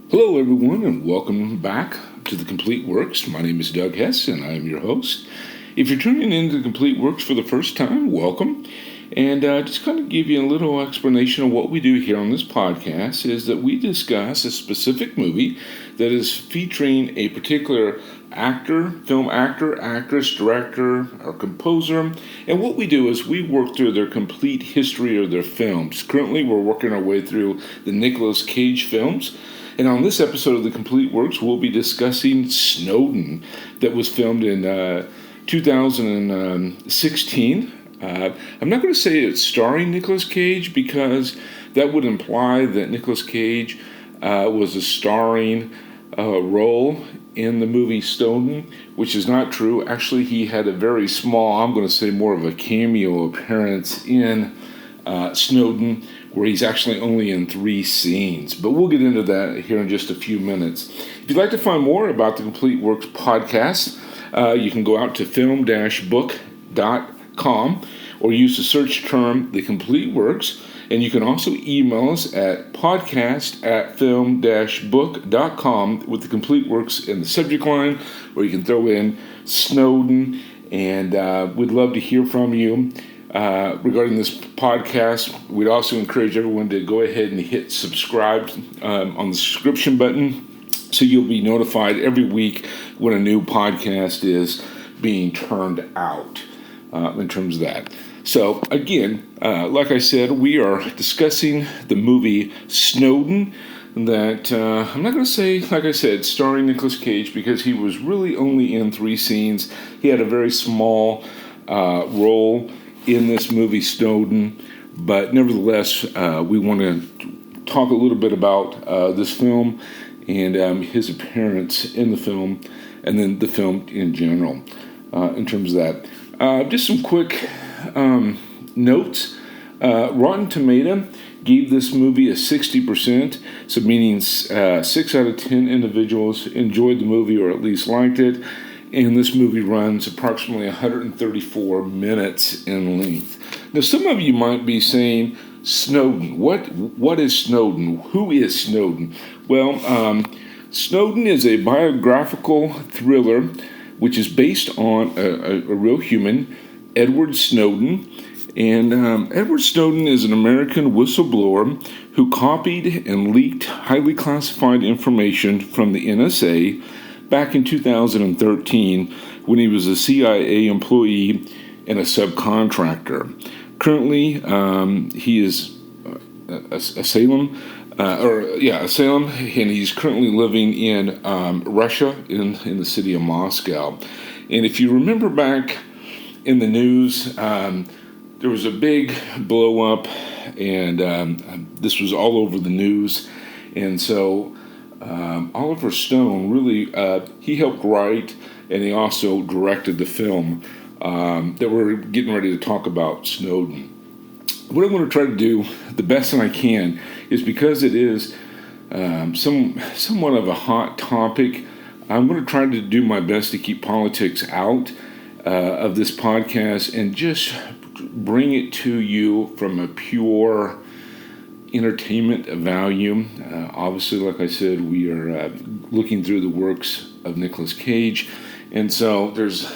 Hello, everyone, and welcome back to The Complete Works. My name is Doug Hess, and I am your host. If you're tuning in to The Complete Works for the first time, welcome. And just kind of give you a little explanation of what we do here on this podcast is that we discuss a specific movie that is featuring a particular actor, film actor, actress, director, or composer. And what we do is we work through their complete history of their films. Currently, we're working our way through the Nicolas Cage films. And on this episode of The Complete Works, we'll be discussing Snowden that was filmed in 2016. I'm not going to say it's starring Nicolas Cage because that would imply that Nicolas Cage was a starring role in the movie Snowden, which is not true. Actually, he had a very small, I'm going to say more of a cameo appearance in Snowden, where he's actually only in 3 scenes. But we'll get into that here in just a few minutes. If you'd like to find more about the Complete Works podcast, you can go out to film-book.com or use the search term The Complete Works. And you can also email us at podcast@film-book.com with The Complete Works in the subject line, or you can throw in Snowden. And we'd love to hear from you. Regarding this podcast, we'd also encourage everyone to go ahead and hit subscribe on the subscription button so you'll be notified every week when a new podcast is being turned out in terms of that. So again, like I said, we are discussing the movie Snowden that I'm not going to say, like I said, starring Nicolas Cage because he was really only in 3 scenes. He had a very small role in this movie Snowden, but nevertheless, we want to talk a little bit about this film and his appearance in the film, and then the film in general. In terms of that, just some quick notes. Rotten Tomato gave this movie a 60%, so meaning 6 out of 10 individuals enjoyed the movie or at least liked it. And this movie runs approximately 134 minutes in length. Now, some of you might be saying, Snowden, what is Snowden? Who is Snowden? Well, Snowden is a biographical thriller which is based on a real human, Edward Snowden. And Edward Snowden is an American whistleblower who copied and leaked highly classified information from the NSA back in 2013 when he was a CIA employee and a subcontractor. Currently, he is Salem, and he's currently living in Russia in the city of Moscow. And if you remember back in the news, there was a big blow up, and this was all over the news. And so Oliver Stone really, he helped write and he also directed the film that we're getting ready to talk about, Snowden. What I'm going to try to do the best that I can is because it is somewhat of a hot topic, I'm going to try to do my best to keep politics out of this podcast and just bring it to you from a pure entertainment value. Obviously, like I said, we are looking through the works of Nicolas Cage, and so there's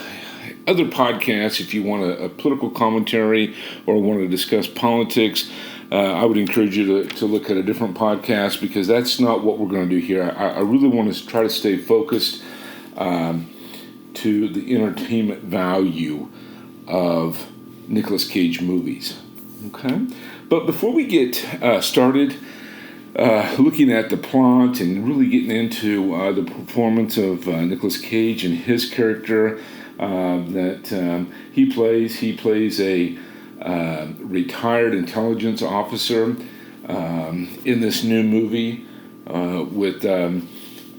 other podcasts if you want a political commentary or want to discuss politics. I would encourage you to look at a different podcast because that's not what we're going to do here. I really want to try to stay focused to the entertainment value of Nicolas Cage movies. Okay? But before we get started looking at the plot and really getting into the performance of Nicolas Cage and his character that he plays a retired intelligence officer in this new movie with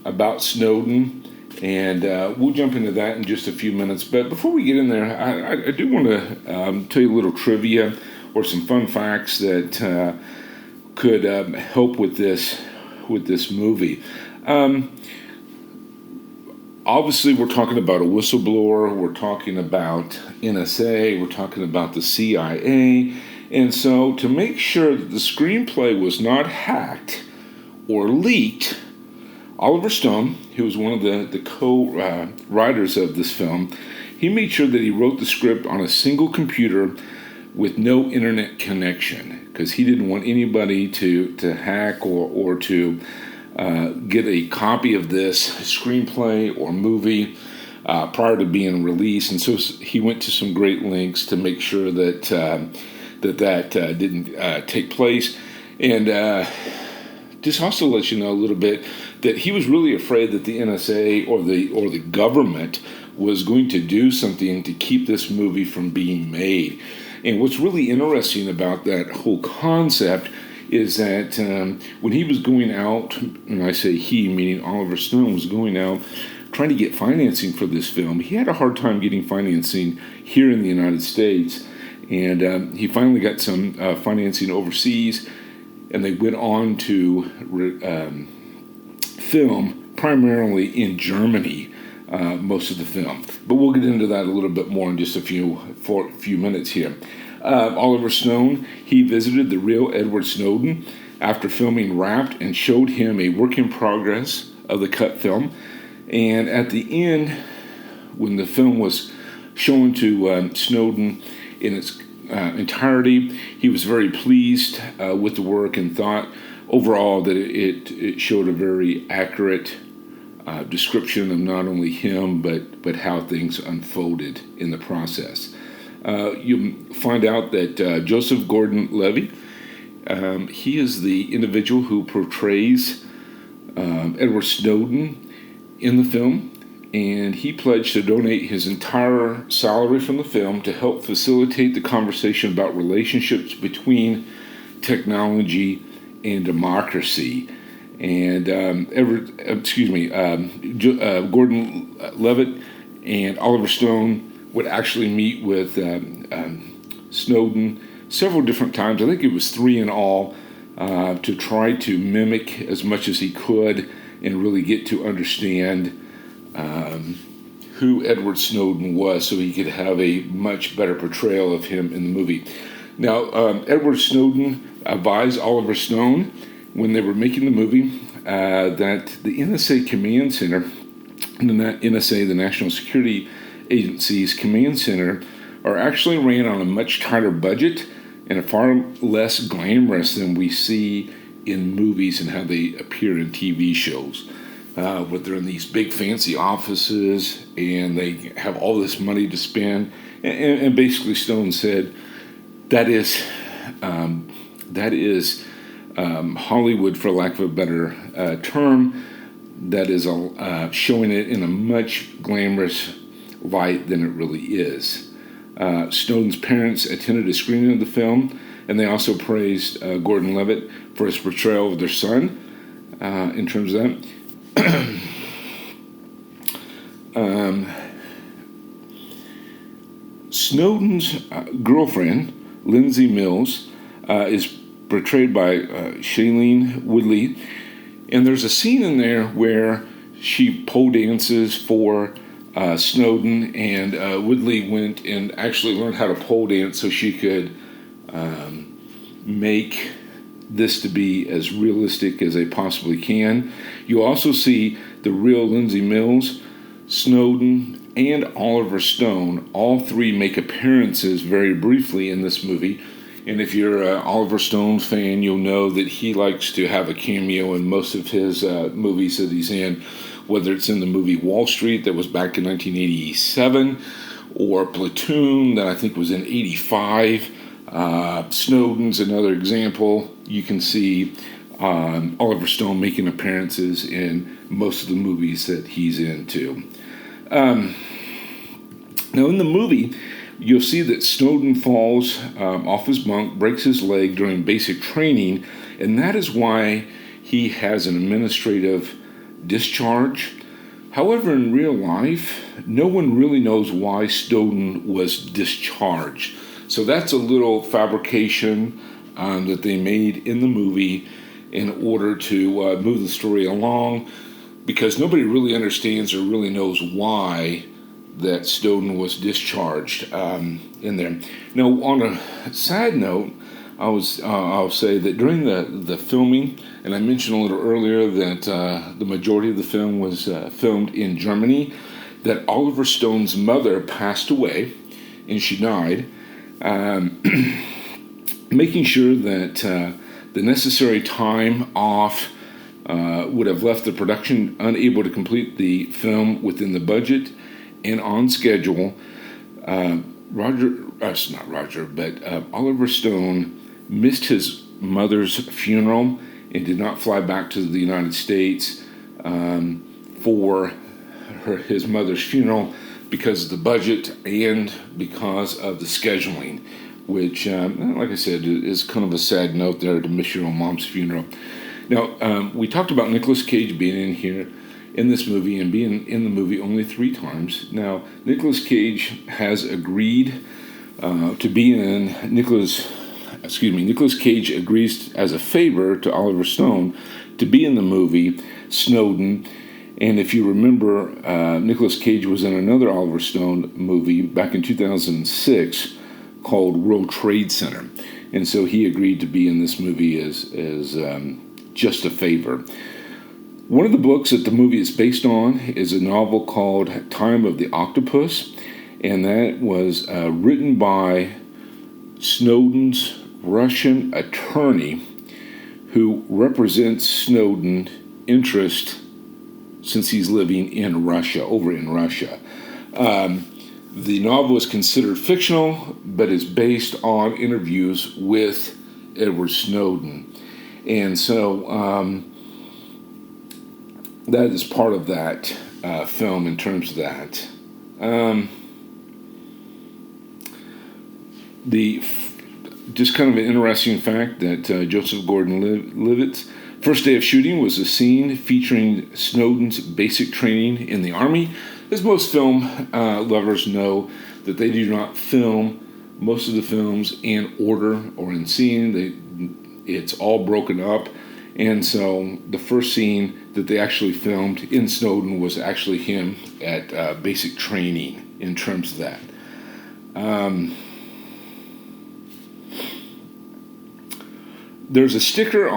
about Snowden. And we'll jump into that in just a few minutes. But before we get in there, I do want to tell you a little trivia or some fun facts that could help with this movie. Obviously, we're talking about a whistleblower. We're talking about NSA. We're talking about the CIA. And so to make sure that the screenplay was not hacked or leaked, Oliver Stone, who was one of the co-writers of this film, he made sure that he wrote the script on a single computer with no internet connection, because he didn't want anybody to hack or to get a copy of this screenplay or movie prior to being released. And so he went to some great lengths to make sure that that didn't take place. And just also let you know a little bit that he was really afraid that the NSA or the government was going to do something to keep this movie from being made. And what's really interesting about that whole concept is that when he was going out, and I say he, meaning Oliver Stone, was going out trying to get financing for this film, he had a hard time getting financing here in the United States. And he finally got some financing overseas, and they went on to film primarily in Germany, most of the film. But we'll get into that a little bit more in just a few minutes here. Oliver Stone, he visited the real Edward Snowden after filming wrapped and showed him a work in progress of the cut film. And at the end, when the film was shown to Snowden in its entirety, he was very pleased with the work and thought overall that it showed a very accurate description of not only him but how things unfolded in the process. You find out that Joseph Gordon-Levitt, he is the individual who portrays Edward Snowden in the film, and he pledged to donate his entire salary from the film to help facilitate the conversation about relationships between technology and democracy. And Gordon-Levitt and Oliver Stone would actually meet with Snowden several different times. I think it was 3 in all, to try to mimic as much as he could and really get to understand who Edward Snowden was, so he could have a much better portrayal of him in the movie. Now, Edward Snowden advised Oliver Stone when they were making the movie that the NSA Command Center, the NSA, the National Security Agency's Command Center, are actually ran on a much tighter budget and are far less glamorous than we see in movies and how they appear in TV shows. Where they're in these big fancy offices and they have all this money to spend. And basically Stone said that is Hollywood, for lack of a better term, that is showing it in a much glamorous light than it really is. Snowden's parents attended a screening of the film, and they also praised Gordon-Levitt for his portrayal of their son in terms of that. Snowden's girlfriend, Lindsay Mills, is portrayed by Shailene Woodley, and there's a scene in there where she pole dances for Snowden, and Woodley went and actually learned how to pole dance so she could make this to be as realistic as they possibly can. You also see the real Lindsay Mills, Snowden, and Oliver Stone. All three make appearances very briefly in this movie. And if you're an Oliver Stone fan, you'll know that he likes to have a cameo in most of his movies that he's in, whether it's in the movie Wall Street that was back in 1987, or Platoon that I think was in 85. Snowden's another example. You can see Oliver Stone making appearances in most of the movies that he's into. Now in the movie, you'll see that Snowden falls off his bunk, breaks his leg during basic training, and that is why he has an administrative discharge. However, in real life, no one really knows why Snowden was discharged. So that's a little fabrication that they made in the movie in order to move the story along, because nobody really understands or really knows why that Snowden was discharged in there. Now, on a side note, I'll say that during the filming, and I mentioned a little earlier that the majority of the film was filmed in Germany, that Oliver Stone's mother passed away, and she died, making sure that the necessary time off would have left the production unable to complete the film within the budget and on schedule. Oliver Stone missed his mother's funeral and did not fly back to the United States for his mother's funeral because of the budget and because of the scheduling, which, like I said, is kind of a sad note there to miss your own mom's funeral. Now, we talked about Nicolas Cage being in here in this movie and being in the movie only 3 times. Now, Nicolas Cage has agreed to be in Nicolas Cage agrees as a favor to Oliver Stone to be in the movie Snowden. And if you remember, Nicolas Cage was in another Oliver Stone movie back in 2006 called World Trade Center. And so he agreed to be in this movie as just a favor. One of the books that the movie is based on is a novel called Time of the Octopus, and that was written by Snowden's Russian attorney who represents Snowden's interest since he's living in Russia, over in Russia. The novel is considered fictional, but is based on interviews with Edward Snowden. And so that is part of that film in terms of that. Just kind of an interesting fact that Joseph Gordon-Levitt's first day of shooting was a scene featuring Snowden's basic training in the Army. As most film lovers know, that they do not film most of the films in order or in scene. It's all broken up. And so the first scene that they actually filmed in Snowden was actually him at basic training in terms of that. There's a sticker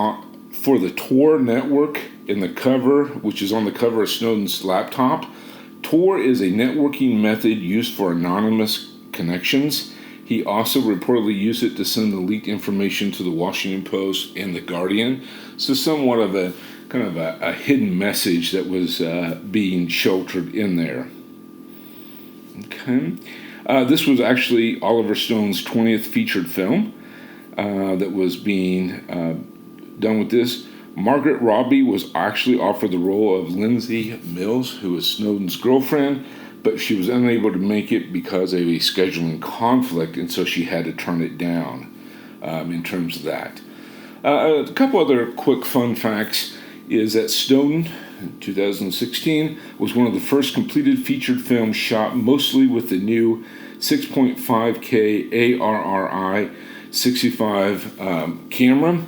for the Tor network in the cover, which is on the cover of Snowden's laptop. Tor is a networking method used for anonymous connections. He also reportedly used it to send the leaked information to the Washington Post and the Guardian. So somewhat of a kind of a hidden message that was being sheltered in there. Okay. This was actually Oliver Stone's 20th featured film that was being done with this. Margaret Robbie was actually offered the role of Lindsay Mills, who was Snowden's girlfriend, but she was unable to make it because of a scheduling conflict, and so she had to turn it down in terms of that. A couple other quick fun facts is that Snowden, in 2016, was one of the first completed featured films shot mostly with the new 6.5K ARRI 65 camera.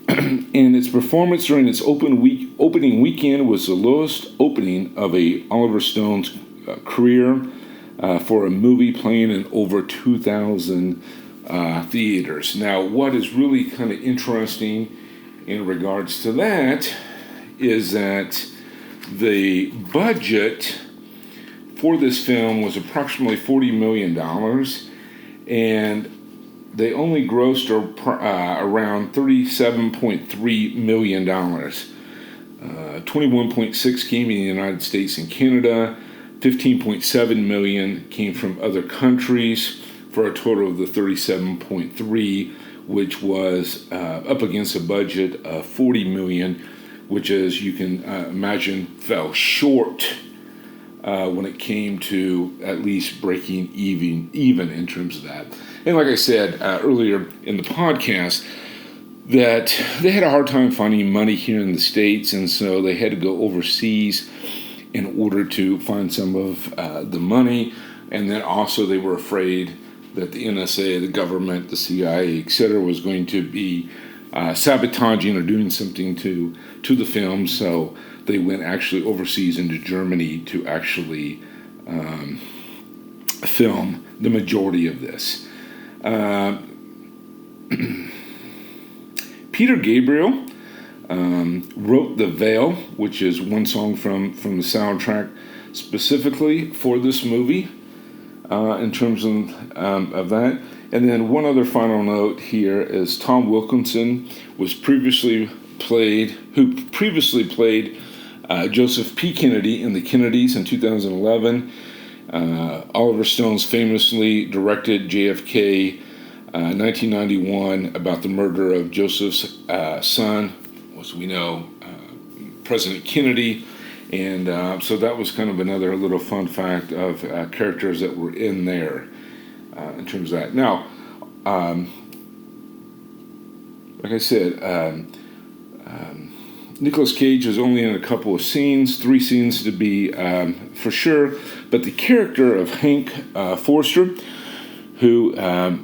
And its performance during its opening weekend was the lowest opening of a Oliver Stone's career for a movie playing in over 2,000 theaters. Now, what is really kind of interesting in regards to that is that the budget for this film was approximately $40 million, and they only grossed around $37.3 million. 21.6 came in the United States and Canada. 15.7 million came from other countries for a total of the 37.3, which was up against a budget of 40 million, which, as you can imagine, fell short when it came to at least breaking even in terms of that. And like I said earlier in the podcast, that they had a hard time finding money here in the States, and so they had to go overseas in order to find some of the money. And then also they were afraid that the NSA, the government, the CIA, etc., was going to be sabotaging or doing something to the film. So they went actually overseas into Germany to actually film the majority of this. Peter Gabriel wrote The Veil, which is one song from the soundtrack specifically for this movie, in terms of that. And then one other final note here is Tom Wilkinson who previously played Joseph P. Kennedy in The Kennedys in 2011. Oliver Stone's famously directed JFK 1991 about the murder of Joseph's son, as we know, President Kennedy. And so that was kind of another little fun fact of characters that were in there in terms of that. Now, like I said, Nicolas Cage is only in a couple of scenes, 3 scenes to be for sure, but the character of Hank Forster, who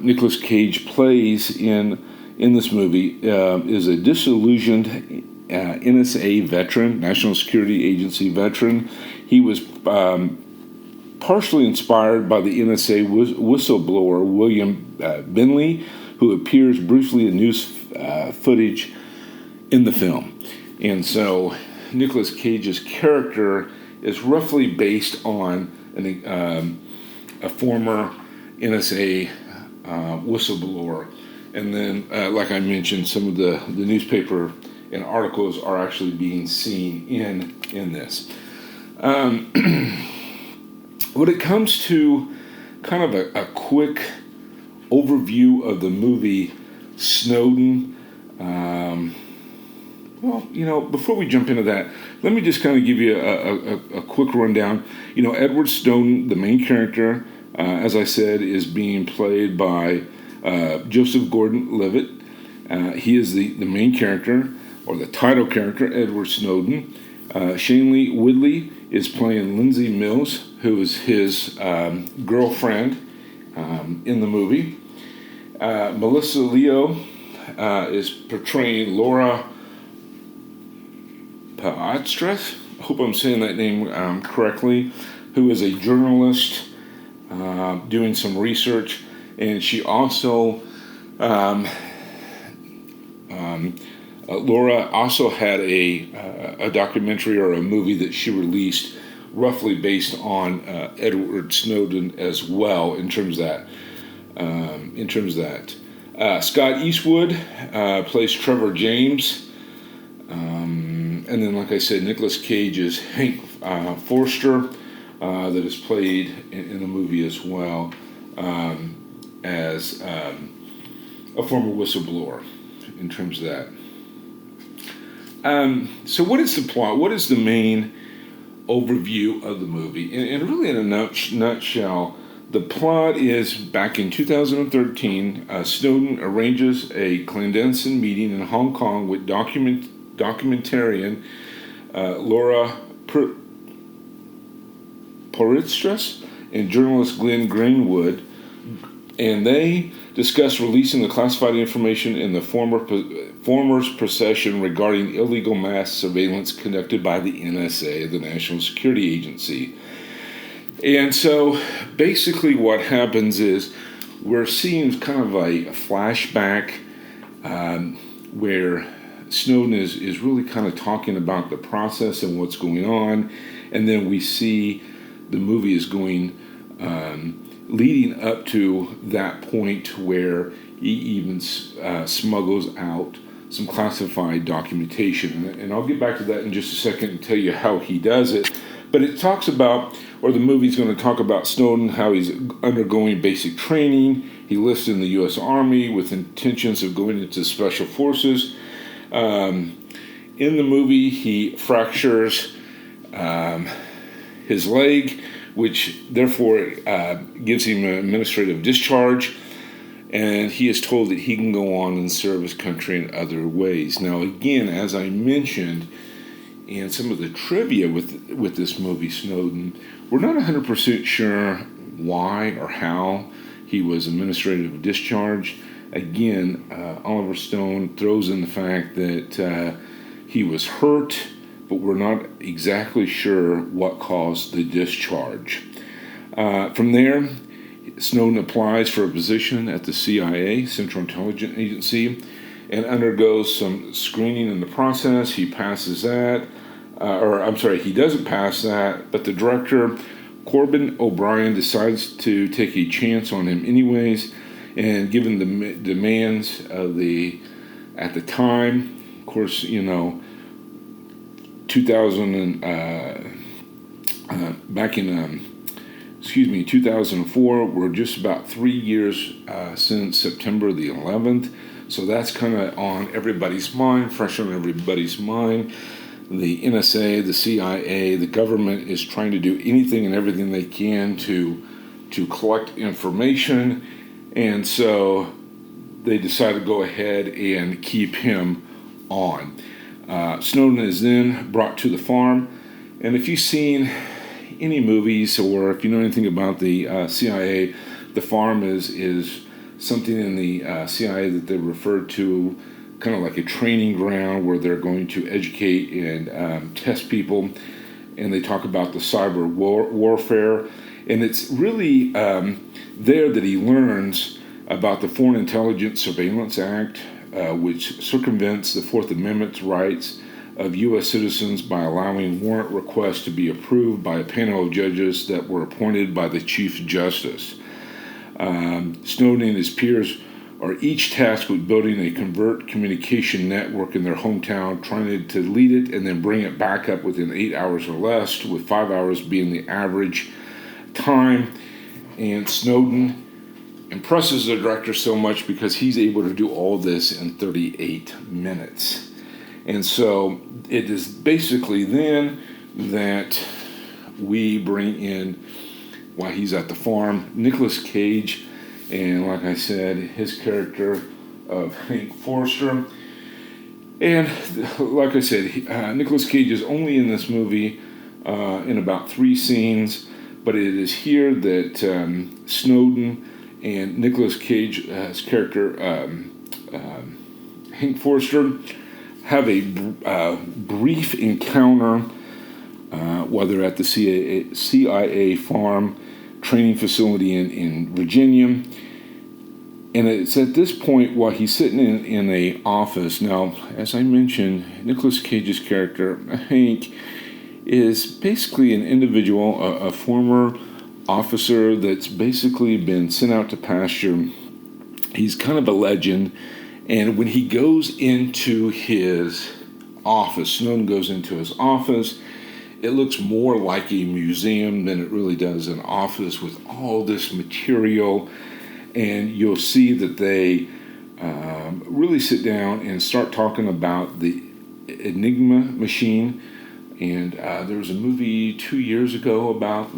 Nicolas Cage plays in this movie, is a disillusioned NSA veteran, National Security Agency veteran. He was partially inspired by the NSA whistleblower William Benley, who appears briefly in news footage in the film. And so Nicolas Cage's character is roughly based on a former NSA whistleblower. And then, like I mentioned, some of the newspaper and articles are actually being seen in this. When it comes to kind of a quick overview of the movie Snowden, before we jump into that, let me just kind of give you a quick rundown. Edward Snowden, the main character, as I said, is being played by Joseph Gordon-Levitt. He is the main character, or the title character, Edward Snowden. Shailene Woodley is playing Lindsay Mills, who is his girlfriend in the movie. Melissa Leo is portraying Laura Paatstress, I hope I'm saying that name correctly, who is a journalist doing some research, and she also, Laura also had a documentary or a movie that she released roughly based on Edward Snowden as well in terms of that. Scott Eastwood plays Trevor James. And then, like I said, Nicolas Cage is Hank Forster, that is played in the movie as well as a former whistleblower in terms of that. So what is the plot? What is the main overview of the movie? And really in a nutshell, the plot is back in 2013, Snowden arranges a clandestine meeting in Hong Kong with documentarian Laura Paatstress and journalist Glenn Greenwood, and they discuss releasing the classified information in the former's possession regarding illegal mass surveillance conducted by the NSA, the National Security Agency. And so basically what happens is we're seeing kind of a flashback where Snowden is really kind of talking about the process and what's going on, and then we see the movie is going leading up to that point where he even smuggles out some classified documentation. And I'll get back to that in just a second and tell you how he does it. But it talks about, or the movie's going to talk about Snowden, how he's undergoing basic training. He lists in the U.S. Army with intentions of going into Special Forces. In the movie, he fractures his leg, which therefore gives him an administrative discharge, and he is told that he can go on and serve his country in other ways. Now, again, as I mentioned in some of the trivia with this movie, Snowden, we're not 100% sure why or how he was administrative discharged. Again, Oliver Stone throws in the fact that he was hurt, but we're not exactly sure what caused the discharge. From there, Snowden applies for a position at the CIA, Central Intelligence Agency, and undergoes some screening in the process. He passes that, he doesn't pass that, but the director, Corbin O'Brien, decides to take a chance on him anyways, and given the demands of at the time, of course, 2004, we're just about 3 years since September the 11th, so that's kind of on everybody's mind, fresh on everybody's mind. The NSA, the CIA, the government is trying to do anything and everything they can to collect information, and so they decided to go ahead and keep him on. Snowden is then brought to the farm, and if you've seen any movies or if you know anything about the CIA, the farm is something in the CIA that they refer to kind of like a training ground where they're going to educate and test people, and they talk about the cyber warfare, and it's really there that he learns about the Foreign Intelligence Surveillance Act, which circumvents the Fourth Amendment's rights of U.S. citizens by allowing warrant requests to be approved by a panel of judges that were appointed by the Chief Justice. Snowden and his peers are each tasked with building a covert communication network in their hometown, trying to lead it and then bring it back up within 8 hours or less, with 5 hours being the average time. And Snowden impresses the director so much because he's able to do all this in 38 minutes. And so it is basically then that we bring in, while he's at the farm, Nicolas Cage, and like I said, his character of Hank Forster. And like I said, Nicolas Cage is only in this movie in about 3 scenes, but it is here that Snowden and Nicolas Cage's character, Hank Forster, have a brief encounter while they're at the CIA farm training facility in Virginia. And it's at this point while he's sitting in a office. Now, as I mentioned, Nicolas Cage's character, Hank, is basically an individual, a former officer that's basically been sent out to pasture. He's kind of a legend. And when he goes into his office, Snowden goes into his office, it looks more like a museum than it really does an office with all this material. And you'll see that they really sit down and start talking about the Enigma machine. And there was a movie 2 years ago about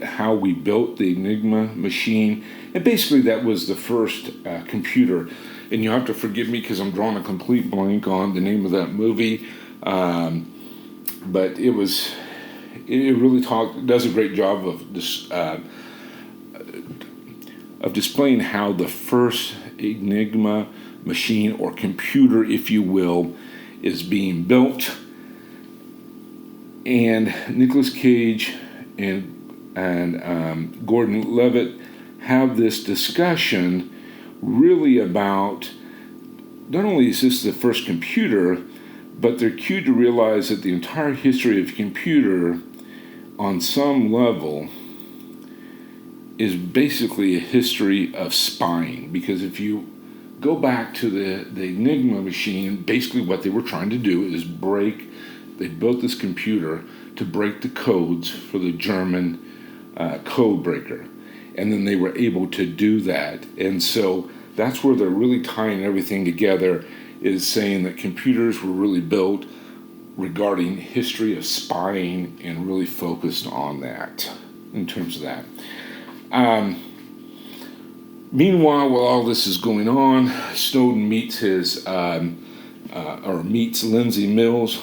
how we built the Enigma machine. And basically that was the first computer. And you'll have to forgive me because I'm drawing a complete blank on the name of that movie. But it really does a great job of displaying how the first Enigma machine, or computer, if you will, is being built. And Nicolas Cage and Gordon-Levitt have this discussion really about not only is this the first computer, but they're cued to realize that the entire history of computer on some level is basically a history of spying. Because if you go back to the Enigma machine, basically what they were trying to do is they built this computer to break the codes for the German code breaker. And then they were able to do that. And so that's where they're really tying everything together, is saying that computers were really built regarding history of spying and really focused on that in terms of that. Meanwhile, while all this is going on, Snowden meets meets Lindsay Mills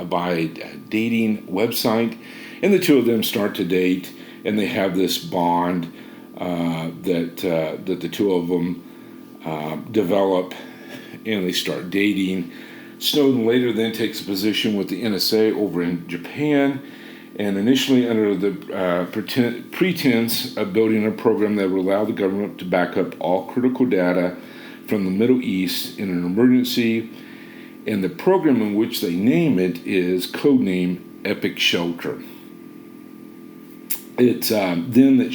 by a dating website, and the two of them start to date, and they have this bond that the two of them develop, and they start dating. Snowden later then takes a position with the NSA over in Japan, and initially under the pretense of building a program that would allow the government to back up all critical data from the Middle East in an emergency. And the program in which they name it is codenamed Epic Shelter. It's then that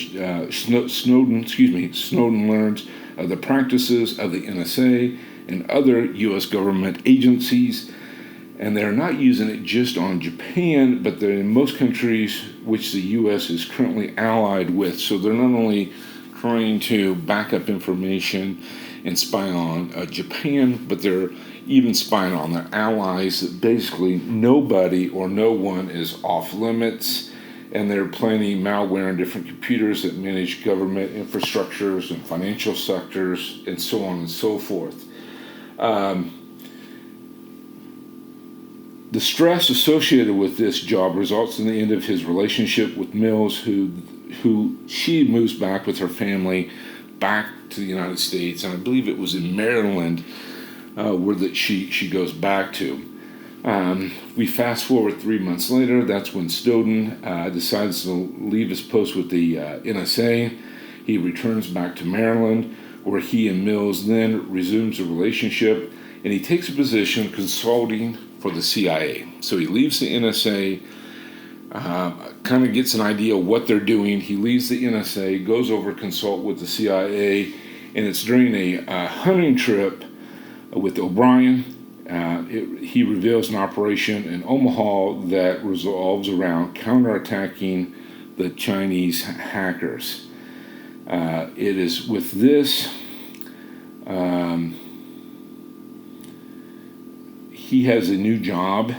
Snowden learns of the practices of the NSA and other U.S. government agencies, and they're not using it just on Japan, but they're in most countries which the U.S. is currently allied with. So they're not only trying to back up information and spy on Japan, but they're even spying on their allies. Basically, nobody or no one is off limits. And they're planting malware in different computers that manage government infrastructures and financial sectors and so on and so forth. The stress associated with this job results in the end of his relationship with Mills, who she moves back with her family back to the United States. And I believe it was in Maryland where that she goes back to. We fast forward 3 months later. That's when Snowden decides to leave his post with the NSA. He returns back to Maryland, where he and Mills then resumes a relationship, and he takes a position consulting for the CIA. So he leaves the NSA, kind of gets an idea of what they're doing. He leaves the NSA, goes over to consult with the CIA, and it's during a hunting trip with O'Brien. He reveals an operation in Omaha that revolves around counterattacking the Chinese hackers. It is with this, he has a new job.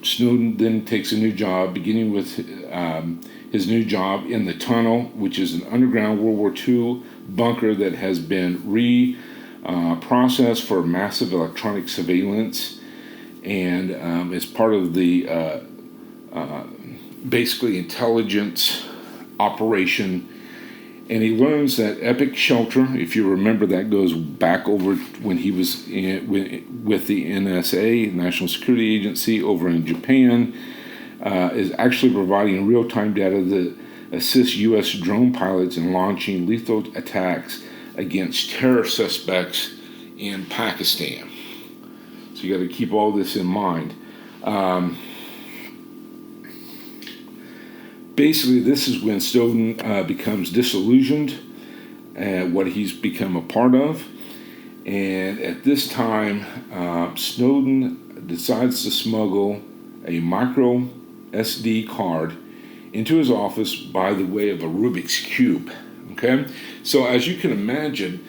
Snowden then takes a new job, beginning with his new job in the tunnel, which is an underground World War II bunker that has been processed for massive electronic surveillance, and is part of the basically intelligence operation. And he learns that Epic Shelter, if you remember, that goes back over when he was with the NSA, National Security Agency, over in Japan, is actually providing real-time data that assists U.S. drone pilots in launching lethal attacks against terror suspects in Pakistan. So you got to keep all this in mind. Basically, this is when Snowden becomes disillusioned at what he's become a part of. And at this time, Snowden decides to smuggle a micro SD card into his office by the way of a Rubik's Cube. Okay? So as you can imagine,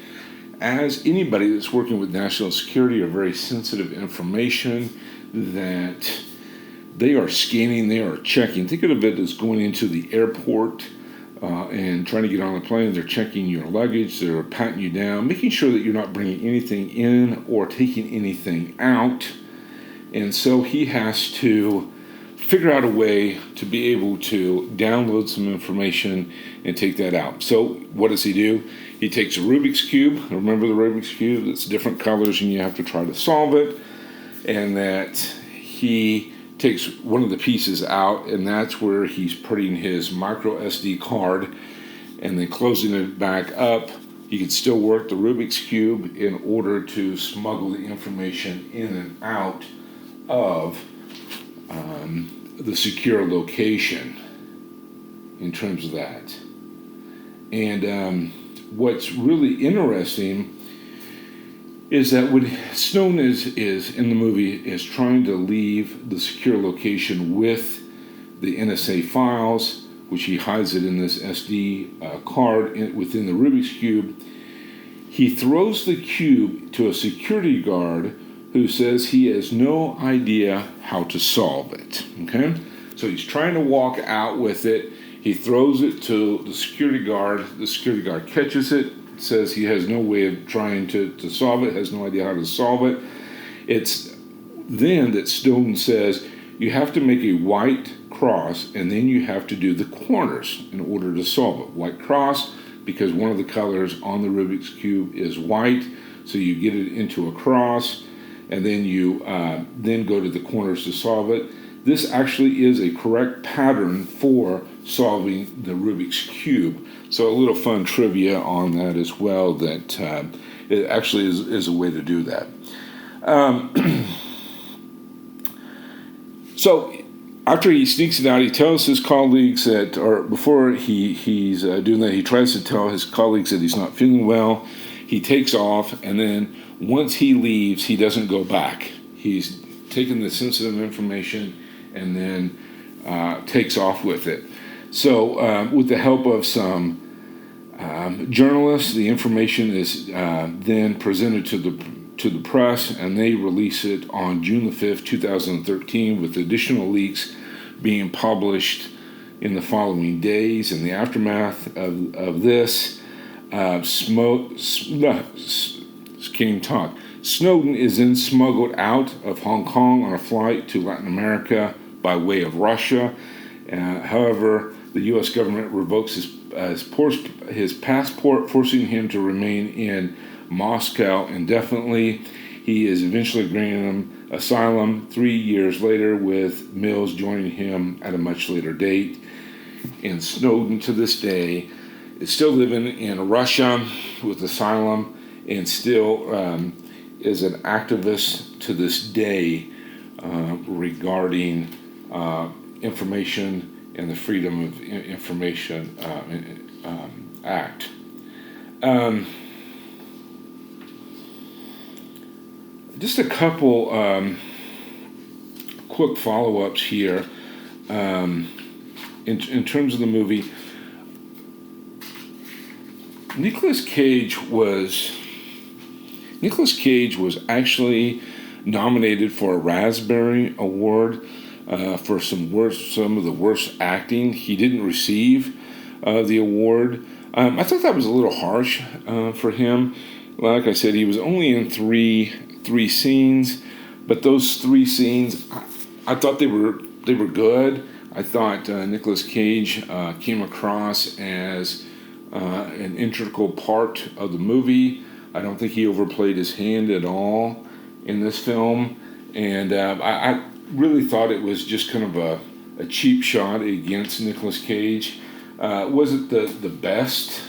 as anybody that's working with national security or very sensitive information, that they are scanning, they are checking. Think of it as going into the airport and trying to get on the plane. They're checking your luggage, they're patting you down, making sure that you're not bringing anything in or taking anything out. And so he has to figure out a way to be able to download some information and take that out. So what does he do? He takes a Rubik's Cube. Remember the Rubik's Cube? It's different colors and you have to try to solve it. And that he takes one of the pieces out, and that's where he's putting his micro SD card and then closing it back up. You can still work the Rubik's Cube in order to smuggle the information in and out of the secure location in terms of that. And what's really interesting is that when Snowden is in the movie is trying to leave the secure location with the NSA files, which he hides it in this SD card within the Rubik's Cube, he throws the cube to a security guard who says he has no idea how to solve it. Okay? So he's trying to walk out with it. He throws it to the security guard. The security guard catches it, says he has no way of trying to solve it, has no idea how to solve it. It's then that Snowden says you have to make a white cross and then you have to do the corners in order to solve it. White cross because one of the colors on the Rubik's Cube is white, so you get it into a cross, and then you then go to the corners to solve it. This actually is a correct pattern for solving the Rubik's Cube. So a little fun trivia on that as well, that it actually is a way to do that. So after he sneaks it out, he tells his colleagues that, or before he's doing that, he tries to tell his colleagues that he's not feeling well. He takes off, and then once he leaves, he doesn't go back. He's taken the sensitive information and then takes off with it. So with the help of some journalists, the information is then presented to the press, and they release it on June the 5th, 2013, with additional leaks being published in the following days. In the aftermath of this, Snowden is then smuggled out of Hong Kong on a flight to Latin America by way of Russia. However, the U.S. government revokes his passport, forcing him to remain in Moscow indefinitely. He is eventually granted him asylum 3 years later, with Mills joining him at a much later date. And Snowden, to this day, is still living in Russia with asylum, and still is an activist to this day regarding information and the Freedom of Information Act. Just a couple quick follow-ups here in terms of the movie. Nicolas Cage was actually nominated for a Raspberry Award for some of the worst acting. He didn't receive the award. I thought that was a little harsh for him. Like I said, he was only in three scenes, but those 3 scenes, I thought they were good. I thought Nicolas Cage came across as an integral part of the movie. I don't think he overplayed his hand at all in this film, and I really thought it was just kind of a cheap shot against Nicolas Cage. Was it the best?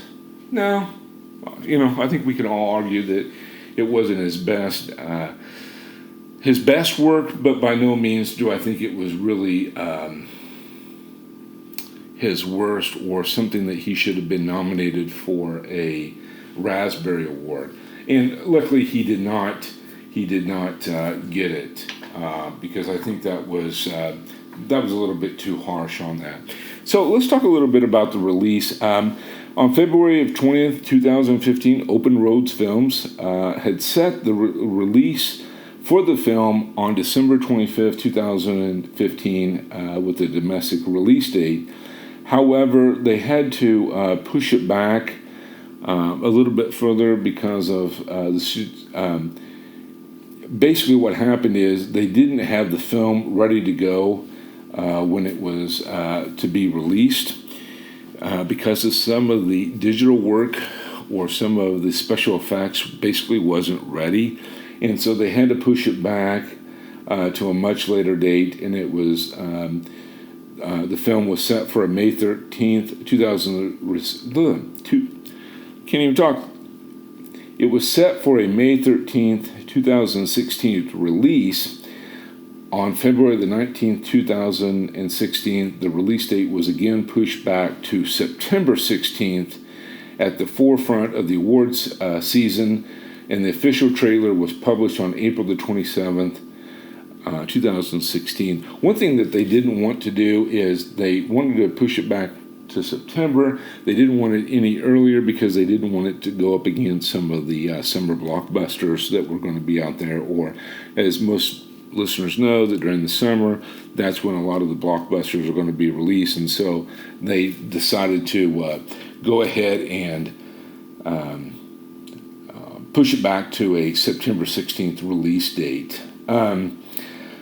No. I think we can all argue that it wasn't his best work, but by no means do I think it was really his worst, or something that he should have been nominated for a Raspberry Award. And luckily he did not get it, because I think that was a little bit too harsh on that. So let's talk a little bit about the release. On February of 20th, 2015, Open Roads Films had set the release for the film on December 25th, 2015, with a domestic release date. However, they had to push it back a little bit further because of basically what happened is they didn't have the film ready to go when it was to be released. Because of some of the digital work or some of the special effects basically wasn't ready, and so they had to push it back to a much later date, and it was the film was set for a May 13th, 2000. Can't even talk. It was set for a May 13th, 2016 release. On February the 19th, 2016, the release date was again pushed back to September 16th at the forefront of the awards season, and the official trailer was published on April the 27th, 2016. One thing that they didn't want to do is they wanted to push it back to September. They didn't want it any earlier because they didn't want it to go up against some of the summer blockbusters that were going to be out there, or as most listeners know, that during the summer, that's when a lot of the blockbusters are going to be released, and so they decided to go ahead and push it back to a September 16th release date.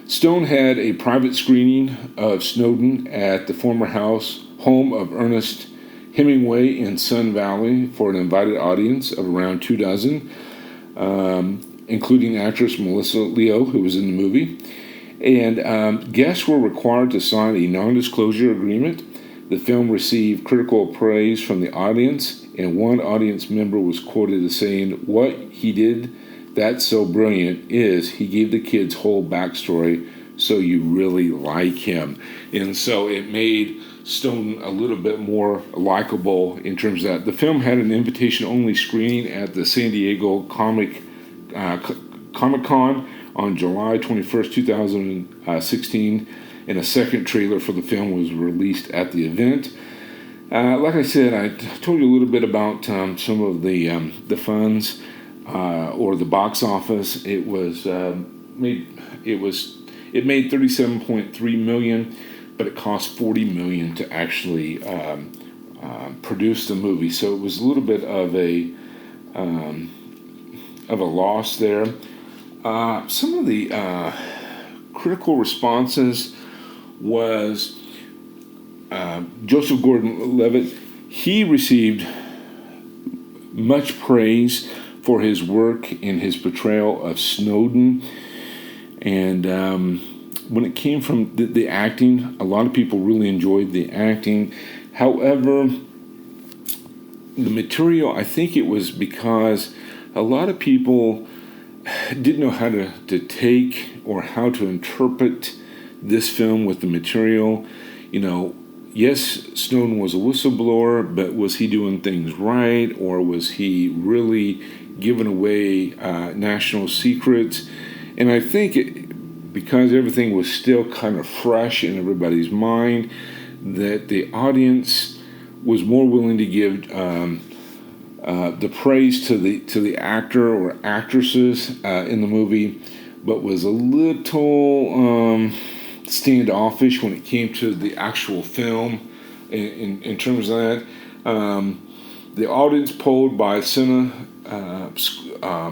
Stone had a private screening of Snowden at the former home of Ernest Hemingway in Sun Valley for an invited audience of around 24. including actress Melissa Leo, who was in the movie. And guests were required to sign a non-disclosure agreement. The film received critical praise from the audience, and one audience member was quoted as saying, "What he did that's so brilliant is he gave the kid's whole backstory, so you really like him." And so it made Snowden a little bit more likable in terms of that. The film had an invitation-only screening at the San Diego Comic-Con on July 21st, 2016, and a second trailer for the film was released at the event. Like I said, I told you a little bit about some of the funds or the box office. It made $37.3 million, but it cost $40 million to actually produce the movie. So it was a little bit of a loss there. Some of the critical responses was Joseph Gordon-Levitt. He received much praise for his work in his portrayal of Snowden. And when it came from the acting, a lot of people really enjoyed the acting. However, the material, I think it was because a lot of people didn't know how to take or how to interpret this film with the material. You know, yes, Snowden was a whistleblower, but was he doing things right, or was he really giving away national secrets? And I think because everything was still kind of fresh in everybody's mind, that the audience was more willing to give the praise to the actor or actresses in the movie, but was a little standoffish when it came to the actual film. In terms of that, the audience polled by Cinema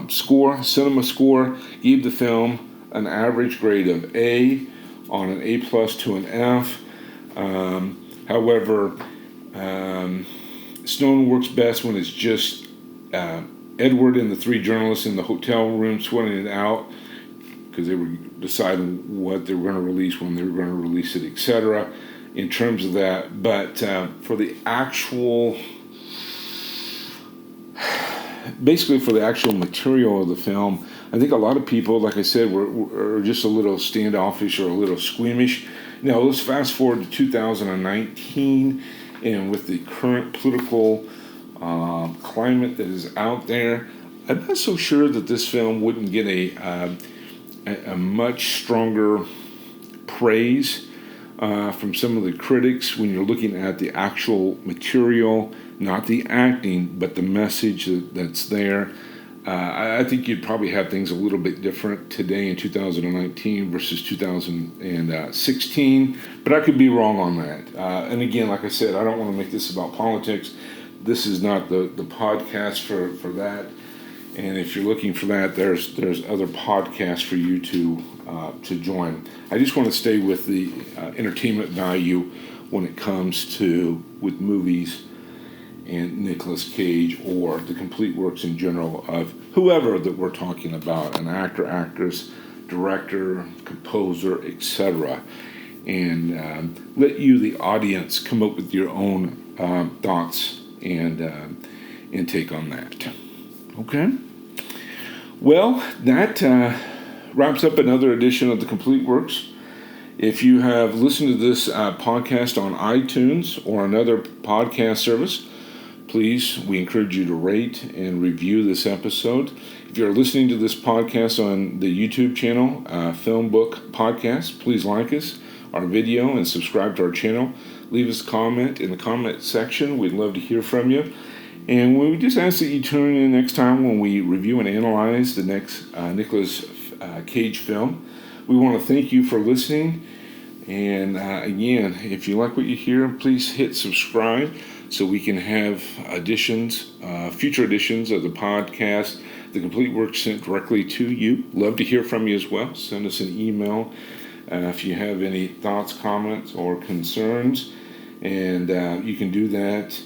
Score gave the film an average grade of A, on an A+ to an F. However, Snowden works best when it's just Edward and the three journalists in the hotel room sweating it out, because they were deciding what they were going to release, when they were going to release it, etc. in terms of that. But for the actual material of the film, I think a lot of people, like I said, were just a little standoffish or a little squeamish. Now, let's fast forward to 2019, and with the current political climate that is out there, I'm not so sure that this film wouldn't get a much stronger praise from some of the critics when you're looking at the actual material, not the acting, but the message that's there. I think you'd probably have things a little bit different today in 2019 versus 2016, but I could be wrong on that. And again, like I said, I don't want to make this about politics. This is not the podcast for that. And if you're looking for that, there's other podcasts for you to join. I just want to stay with the entertainment value when it comes to with movies and Nicolas Cage, or the complete works in general of whoever that we're talking about, an actor, actress, director, composer, etc. And let you, the audience, come up with your own thoughts and take on that. Okay? Well, that wraps up another edition of the Complete Works. If you have listened to this podcast on iTunes or another podcast service, please, we encourage you to rate and review this episode. If you're listening to this podcast on the YouTube channel, FilmBook Podcast, please like us, our video, and subscribe to our channel. Leave us a comment in the comment section. We'd love to hear from you. And we just ask that you tune in next time when we review and analyze the next Nicolas Cage film. We want to thank you for listening. And again, if you like what you hear, please hit subscribe so we can have future editions of the podcast, The Complete Work, sent directly to you. Love to hear from you as well. Send us an email if you have any thoughts, comments, or concerns. And you can do that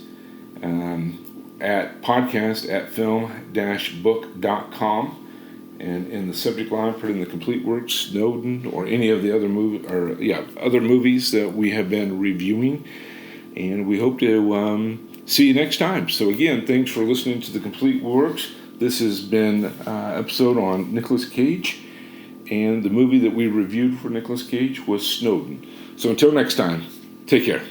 at podcast@film-book.com. And in the subject line, put in the complete works, Snowden, or any of the other movies that we have been reviewing. And we hope to see you next time. So again, thanks for listening to the complete works. This has been an episode on Nicolas Cage, and the movie that we reviewed for Nicolas Cage was Snowden. So until next time, take care.